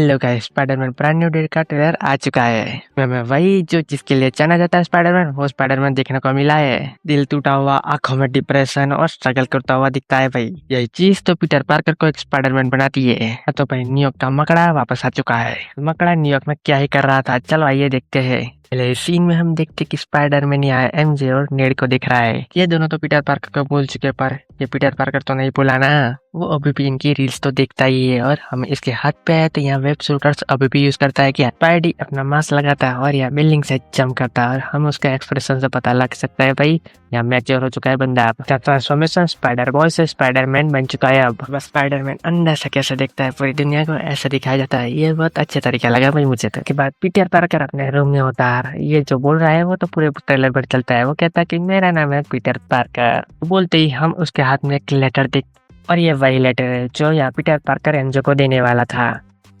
Hello guys, Spiderman brand new day का trailer आ चुका है। मैं वही जो जिसके लिए जाना जाता है स्पाइडरमैन, वो स्पाइडरमैन देखने को मिला है। दिल टूटा हुआ, आंखों में डिप्रेशन और स्ट्रगल करता हुआ दिखता है भाई। यही चीज तो पीटर पार्कर को एक स्पाइडरमैन बनाती है। तो भाई न्यूयॉर्क का मकड़ा वापस आ चुका है। मकड़ा न्यूयॉर्क में क्या ही कर रहा था, चलो आइए देखते हैं। पहले इस सीन में हम देखते कि स्पाइडरमैन यहाँ एमजे और नेड को दिख रहा है। ये दोनों तो पीटर पार्कर को भूल चुके, पर ये पीटर पार्कर तो नहीं भूला ना। वो अभी भी इनकी रील्स तो देखता ही है। और हम इसके हाथ पे है तो यहाँ वेब शूटर्स अभी भी यूज करता है। क्या स्पाइडी अपना मास्क लगाता है और यहाँ बिल्डिंग से जंप करता है। और हम उसका एक्सप्रेशन से पता लग सकता है भाई यहाँ मैच्योर हो चुका है बंदा। ट्रांसफॉर्मेशन स्पाइडर बॉय से स्पाइडरमैन बन चुका है। अब बस स्पाइडरमैन अंदर से कैसे देखता है पूरी दुनिया को, ऐसा दिखाया जाता है। ये बहुत अच्छा तरीका लगा भाई मुझे तो। के बाद पीटर पार्कर अपने रूम में होता है। ये जो बोल रहा है वो तो पूरे ट्रेलर पर चलता है। वो कहता है कि मेरा नाम है पीटर पार्कर। बोलते ही हम उसके हाथ में एक लेटर देख, और ये वही लेटर है जो यहाँ पीटर पार्कर एमजे को देने वाला था।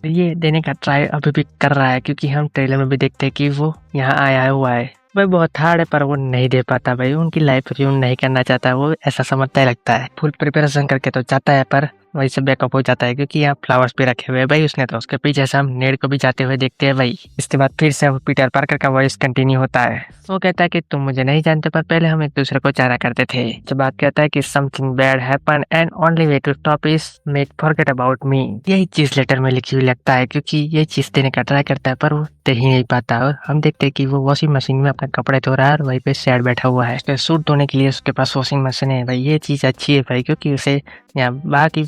ये देने का ट्राई अभी भी कर रहा है, क्योंकि हम ट्रेलर में भी देखते हैं कि वो यहाँ आया हुआ है। भाई बहुत हार्ड है पर वो नहीं दे पाता भाई, उनकी लाइफ रियून नहीं करना चाहता, वो ऐसा समझता है लगता है। फुल प्रिपरेशन करके तो जाता है पर वही से बैकअप हो जाता है, क्योंकि यहाँ फ्लावर्स भी रखे हुए हैं भाई उसने। तो उसके पीछे से हम नेड को भी जाते हुए देखते हैं भाई। इसके बाद फिर से पीटर पार्कर का वॉइस कंटिन्यू होता है। वो कहता है कि तुम मुझे नहीं जानते, पर पहले हम एक दूसरे को जाना करते थे। जो बात कहता है कि something bad happen and only way to stop is make forget about me. यही चीज लेटर में लिखी हुई लगता है, क्योंकि ये चीज देने का ट्राई करता है पर वो दे ही नहीं पाता। और हम देखते हैं कि वो वॉशिंग मशीन में अपने कपड़े धो रहा है और वहीं पे सैड बैठा हुआ है। उसके सूट धोने के लिए उसके पास वॉशिंग मशीन है भाई। ये चीज अच्छी है भाई, क्योंकि उसे यहाँ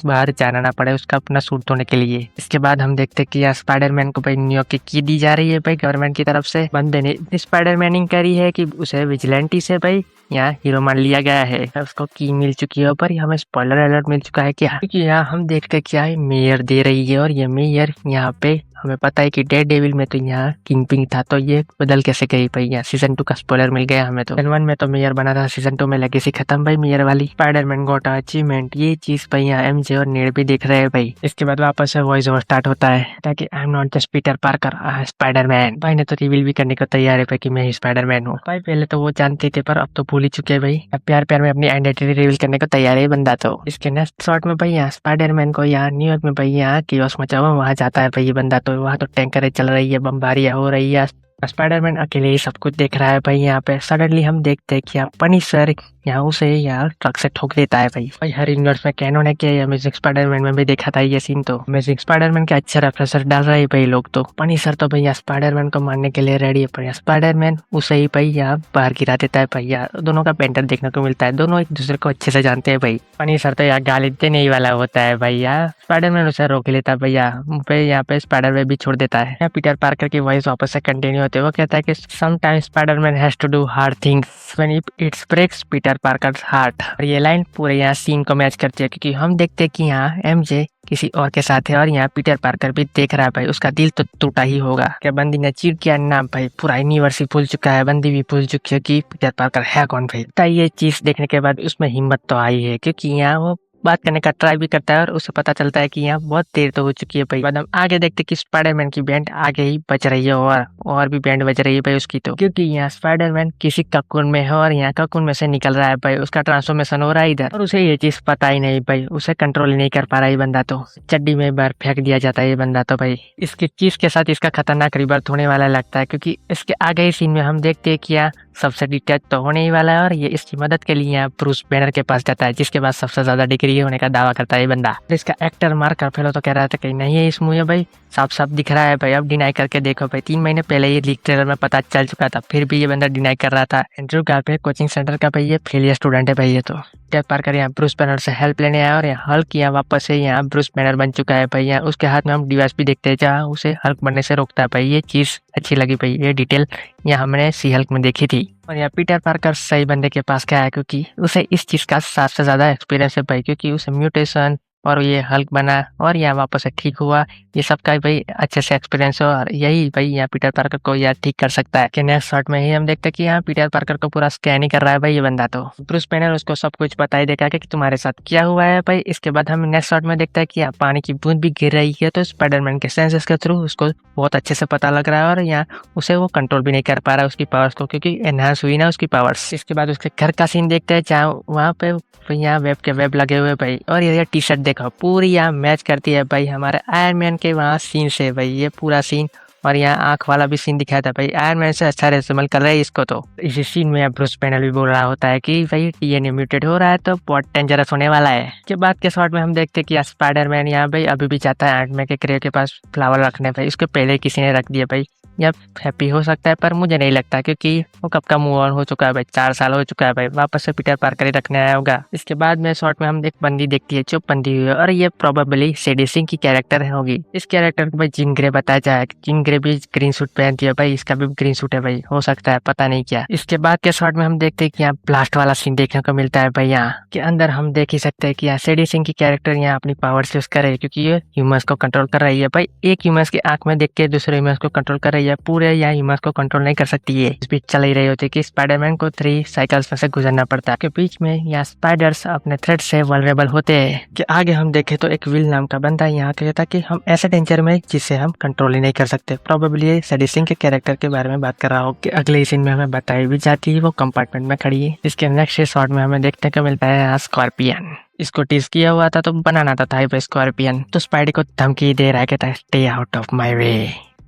बाहर जाना ना पड़े उसका अपना सूट धोने के लिए। इसके बाद हम देखते हैं कि यहाँ स्पाइडरमैन को भाई न्यूयॉर्क की दी जा रही है भाई गवर्नमेंट की तरफ से। बंदे ने इतनी स्पाइडरमैनिंग करी है कि उसे विजिलेंटी से भाई यहाँ हीरो मान लिया गया है। उसको की मिल चुकी है, पर हमें स्पॉइलर अलर्ट मिल चुका है क्या, क्योंकि यहाँ हम देखते क्या है मेयर दे रही है। और ये मेयर यहाँ पे हमें पता है कि डेड डेविल में तो यहाँ किंग पिंग था, तो ये बदल कैसे गई भाई। यहाँ सीजन 2 का स्पॉइलर मिल गया हमें। तो सीजन 1 में तो मेयर बना था, सीजन 2 में लेगेसी खत्म भाई मेयर वाली। स्पाइडरमैन गॉट अचीवमेंट, ये चीज भाई यहाँ एमजे और नेड भी देख रहे हैं भाई। इसके बाद वापस से वॉइस ओवर स्टार्ट होता है ताकि I am not just Peter Parker, I am Spiderman. भाई ने तो रिवील भी करने को तैयार है भाई कि मैं ही स्पाइडरमैन हूँ। भाई पहले तो वो जानते थे पर अब तो भूल ही चुके हैं भाई। अब प्यार प्यार में अपनी आइडेंटिटी रिवील करने को तैयार है बंदा। तो इसके नेक्स्ट शॉट में भाई यहाँ स्पाइडरमैन को यहाँ न्यूयॉर्क में भाई यहाँ कियोस्क मचा हुआ वहाँ जाता है भाई ये बंदा। तो वहाँ तो टैंकर चल रही है, बमबारियां हो रही है। स्पाइडरमैन अकेले ही सब कुछ देख रहा है भाई। यहाँ पे सडनली हम देखते हैं कि यहाँ पनिशर यहाँ उसे यहाँ ट्रक से ठोक देता है भाई। हर यूनिवर्स में कैनोन है कि अमेजिंग स्पाइडरमैन में भी देखा था ये सीन। तो अमेजिंग स्पाइडरमैन के अच्छे रेफरेंस डाल रहे हैं भाई लोग। तो पनिशर तो भैया स्पाइडरमैन को मारने के लिए रेडी है, पर स्पाइडरमैन उसे ही भाई यहाँ बाहर गिरा देता है भैया। दोनों का पेंटर देखने को मिलता है, दोनों एक दूसरे को अच्छे से जानते हैं भाई। पनिशर तो यहाँ गाली देने ही वाला होता है भैया, स्पाइडरमैन उसे रोक लेता है भैया। यहाँ पे स्पाइडरमैन भी छोड़ देता है। पीटर पार्कर की वॉइस वापस से कंटिन्यू होते हुए कहता है कि sometimes Spiderman has to do hard things when it's breaks Peter Parker's heart. और ये लाइन पूरे यहाँ सीन को मैच करती है, क्योंकि हम देखते हैं कि यहाँ एमजे किसी और के साथ है और यहाँ पीटर पार्कर भी देख रहा है भाई। उसका दिल तो टूटा ही होगा। क्या बंदी ने चीट किया ना भाई, पूरा यूनिवर्स ही भूल चुका है, बंदी भी भूल चुकी है कि पीटर पार्कर है कौन भाई। तो ये चीज देखने के बाद उसमें हिम्मत तो आई है, क्योंकि यहाँ वो बात करने का ट्राई भी करता है और उसे पता चलता है कि यहाँ बहुत देर तो हो चुकी है भाई। बाद हम आगे देखते कि स्पाइडरमैन की बैंड आगे ही बज रही है और भी बैंड बज रही है भाई उसकी। तो क्योंकि यहाँ स्पाइडरमैन किसी ककून में है और यहाँ ककून में से निकल रहा है भाई, उसका ट्रांसफॉर्मेशन हो रहा है इधर, और उसे ये चीज पता ही नहीं भाई, उसे कंट्रोल ही नहीं कर पा रहा है बंदा। तो चड्डी में बार फेंक दिया जाता है ये बंदा। तो भाई इसकी चीज के साथ इसका खतरनाक रिबर्थ होने वाला लगता है, क्योंकि इसके आगे ही सीन में हम देखते हैं कि यहाँ सबसे डिटेच तो होने ही वाला है। और ये इसकी मदद के लिए यहाँ ब्रूस बैनर के पास जाता है, जिसके पास सबसे ज्यादा डिग्री होने का दावा करता है ये बंदा। इसका एक्टर मार्क रफेलो तो कह रहा था कि नहीं है इस मूवी में भाई, साफ साफ दिख रहा है भाई। अब डिनाई करके देखो भाई, 3 महीने पहले ये लीक ट्रेलर में पता चल चुका था, फिर भी ये बंदा डिनाई कर रहा था। एंड्रयू गारफील्ड कोचिंग सेंटर का भाई ये फेलियर स्टूडेंट है भाई ये। तो पीटर पार्कर यहाँ ब्रूस बैनर से हेल्प लेने आया और यहाँ हल्क यहाँ वापस से यहाँ ब्रूस बैनर बन चुका है भाई। यहाँ उसके हाथ में हम डिवाइस भी देखते हैं जहाँ उसे हल्क बनने से रोकता है भाई। ये चीज अच्छी लगी भाई, ये डिटेल यहाँ हमने सी हल्क में देखी थी। और यहाँ पीटर पार्कर सही बंदे के पास गया है, क्योंकि उसे इस चीज का सबसे ज्यादा एक्सपीरियंस है भाई, क्योंकि उसे म्यूटेशन और ये हल्क बना और यहाँ वापस से ठीक हुआ, ये सब का भाई अच्छे से एक्सपीरियंस हो। और यही भाई यहाँ पीटर पार्कर को यार ठीक कर सकता है। कि नेक्स्ट शॉट में ही हम देखते हैं कि यहाँ पीटर पार्कर को पूरा स्कैन ही कर रहा है भाई ये बंदा। तो ब्रूस बैनर उसको सब कुछ बता ही देगा कि तुम्हारे साथ क्या हुआ है भाई। इसके बाद हम नेक्स्ट शॉट में देखते हैं कि यहाँ पानी की बूंद भी गिर रही है, तो स्पाइडरमैन के सेंसेस के थ्रू उसको बहुत अच्छे से पता लग रहा है और यहाँ उसे वो कंट्रोल भी नहीं कर पा रहा है उसकी पावर्स को, क्योंकि एनहांस हुई ना उसकी पावर्स। इसके बाद उसके घर का सीन देखते हैं जहाँ वहाँ पे यहाँ वेब के वेब लगे हुए भाई। और ये टी शर्ट देखो पूरी यहाँ मैच करती है भाई हमारे आयरन मैन के वहाँ सीन से भाई, ये पूरा सीन। और यहाँ आंख वाला भी सीन दिखाया था भाई, आयरन मैन से अच्छा रेसमल कर रहा है इसको। तो इसी सीन में ब्रूस बैनर भी बोल रहा होता है कि भाई डीएनए म्यूटेट हो रहा है तो बहुत डेंजरस होने वाला है। के बाद के शॉट में हम देखते हैं कि स्पाइडर मैन यहाँ भाई अभी भी चाहता है एंटमैन के क्रेव के पास फ्लावर रखने भाई, उसके पहले किसी ने रख दिया भाई। या हैप्पी हो सकता है पर मुझे नहीं लगता, क्योंकि वो कब का मूव ऑन हो चुका है भाई, 4 साल हो चुका है भाई, वापस से पीटर पार्कर ही रखने आया होगा। इसके बाद में शॉर्ट में हम एक बंदी देखती है चुप बंदी हुई है, और ये प्रोबेबली शेडी सिंह की कैरेक्टर होगी। इस कैरेक्टर को भाई जीन ग्रे बताया जाए, जीन ग्रे भी ग्रीन सूट पहनती है भाई, इसका भी ग्रीन सूट है भाई, हो सकता है पता नहीं क्या। इसके बाद के शॉर्ट में हम देखते हैं कि यहाँ ब्लास्ट वाला सीन देखने को मिलता है भाई। यहाँ के अंदर हम देख ही सकते हैं कि यहाँ शेडी सिंह की कैरेक्टर यहाँ अपनी पावर यूज कर रही है, क्योंकि ये ह्यूमंस को कंट्रोल कर रही है भाई। एक ह्यूमंस की आंख में देख के दूसरे ह्यूमंस को कंट्रोल कर रही है, पूरे यहाँ ह्यूमंस को कंट्रोल नहीं कर सकती है। इस बीच चल ही रही होती है कि स्पाइडरमैन को 3 साइकिल्स में से गुजरना पड़ता है, के बीच में यहाँ स्पाइडर्स अपने थ्रेड से वल्नरेबल होते हैं। कि आगे हम देखें तो एक विल नाम का बंदा यहाँ कहता कि हम ऐसे डेंजर में जिसे हम कंट्रोल ही नहीं कर सकते। प्रोबेबली ये शेडी सिंह के कैरेक्टर के बारे में बात कर रहा हो। कि अगले सीन में हमें बताई भी जाती है वो कंपार्टमेंट में खड़ी है। इसके नेक्स्ट शॉट में हमें देखने को मिलता है यहाँ स्कॉर्पियन। इसको टीज किया हुआ था तो बनाना था स्कॉर्पियन, तो स्पाइडी को धमकी दे रहा है, कहता है stay out of my way.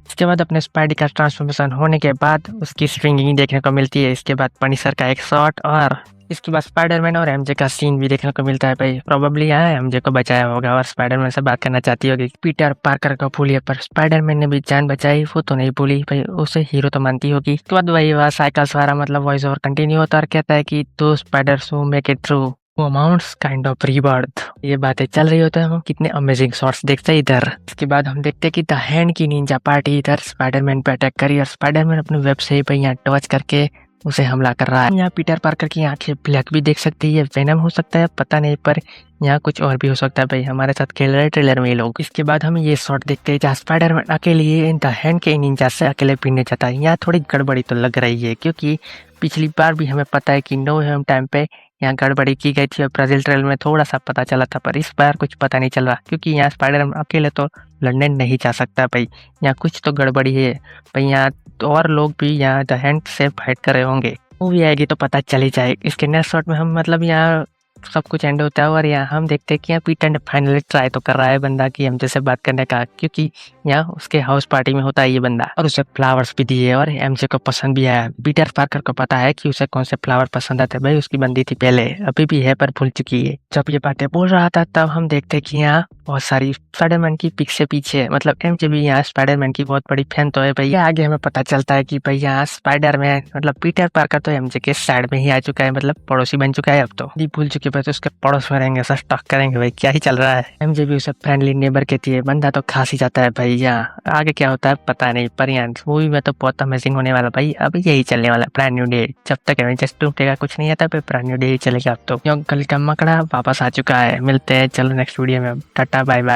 इसके बाद अपने स्पाइडी का ट्रांसफॉर्मेशन होने के बाद उसकी स्विंगिंग देखने को मिलती है। इसके बाद पनिशर का एक शॉट, और इसके बाद स्पाइडरमैन और एमजे का सीन भी देखने को मिलता है भाई। प्रोबेबली यहाँ एमजे को बचाया होगा और स्पाइडरमैन से बात करना चाहती होगी। पीटर पार्कर को भूलिए, पर स्पाइडरमैन ने भी जान बचाई वो तो नहीं भूली भाई, उसे हीरो तो मानती होगी। इसके बाद वही वह साइकिल सवारा मतलब वॉइस ओवर कंटिन्यू होता है और कहता है कि दो spiders who make it through amounts kind of rebirth. ये बातें चल रही होती है, हम कितने अमेजिंग शॉट्स देखते हैं इधर। इसके बाद हम देखते हैं कि द हैंड की निंजा पार्टी इधर स्पाइडरमैन पे अटैक करी और स्पाइडरमैन अपने वेब से ही यहाँ टॉर्च करके उसे हमला कर रहा है। यहाँ पीटर पार्कर की आंखें ब्लैक भी देख सकती है, वेनम हो सकता है पता नहीं, पर यहाँ कुछ और भी हो सकता है भाई, हमारे साथ खेल रहे ट्रेलर में ये लोग। इसके बाद हम ये शॉट देखते हैं जहाँ स्पाइडरमैन अकेले द हैंड के निंजा से अकेले पीने जाता है। यहाँ थोड़ी गड़बड़ी तो लग रही है, क्योंकि पिछली बार भी हमें पता है कि नो हेम टाइम पे यहाँ गड़बड़ी की गई थी और ब्राजील ट्रेल में थोड़ा सा पता चला था, पर इस बार कुछ पता नहीं चल रहा, क्योंकि यहाँ स्पाइडरमैन अकेले तो लंदन नहीं जा सकता भाई, यहाँ कुछ तो गड़बड़ी है भाई। यहाँ तो और लोग भी यहाँ द हैंड से फाइट कर रहे होंगे, मूवी आएगी तो पता चल ही जाए। इसके नेक्स्ट शॉट में हम मतलब यहाँ सब कुछ एंड होता है और यहाँ हम देखते हैं कि यहाँ पीटर ने फाइनली ट्राई तो कर रहा है बंदा की एमजे से बात करने का, क्योंकि यहाँ उसके हाउस पार्टी में होता है ये बंदा, और उसे फ्लावर्स भी दिए और एमजे को पसंद भी आया। पीटर पार्कर को पता है कि उसे कौन से फ्लावर पसंद आते भाई, उसकी बंदी थी पहले, अभी भी है पर भूल चुकी है। जब ये बातें बोल रहा था तब हम देखते कि यहाँ बहुत सारी स्पाइडरमैन की पिक से पीछे मतलब एमजे भी यहाँ स्पाइडरमैन की बहुत बड़ी फैन तो है भाई। आगे हमें पता चलता है कि भाई यहाँ स्पाइडरमैन मतलब पीटर पार्कर तो एमजे के साइड में ही आ चुका है, मतलब पड़ोसी बन चुका है अब तो, भूल चुके तो उसके पड़ोस में रहेंगे, सब स्टॉक करेंगे भाई, क्या ही चल रहा है। एमजे भी उसे फ्रेंडली नेबर कहती है, बंदा तो खास ही जाता है भाई। यहाँ आगे क्या होता है पता नहीं, पर यहाँ मूवी में तो बहुत अमेजिंग होने वाला भाई, अभी यही चलने वाला ब्रांड न्यू डे, जब तक एवेंजर्स 2 का कुछ नहीं आता ब्रांड न्यू डे ही चलेगा अब तो। कल का मकड़ा वापस आ चुका है, मिलते हैं चलो नेक्स्ट वीडियो में, टाटा बाय बाय।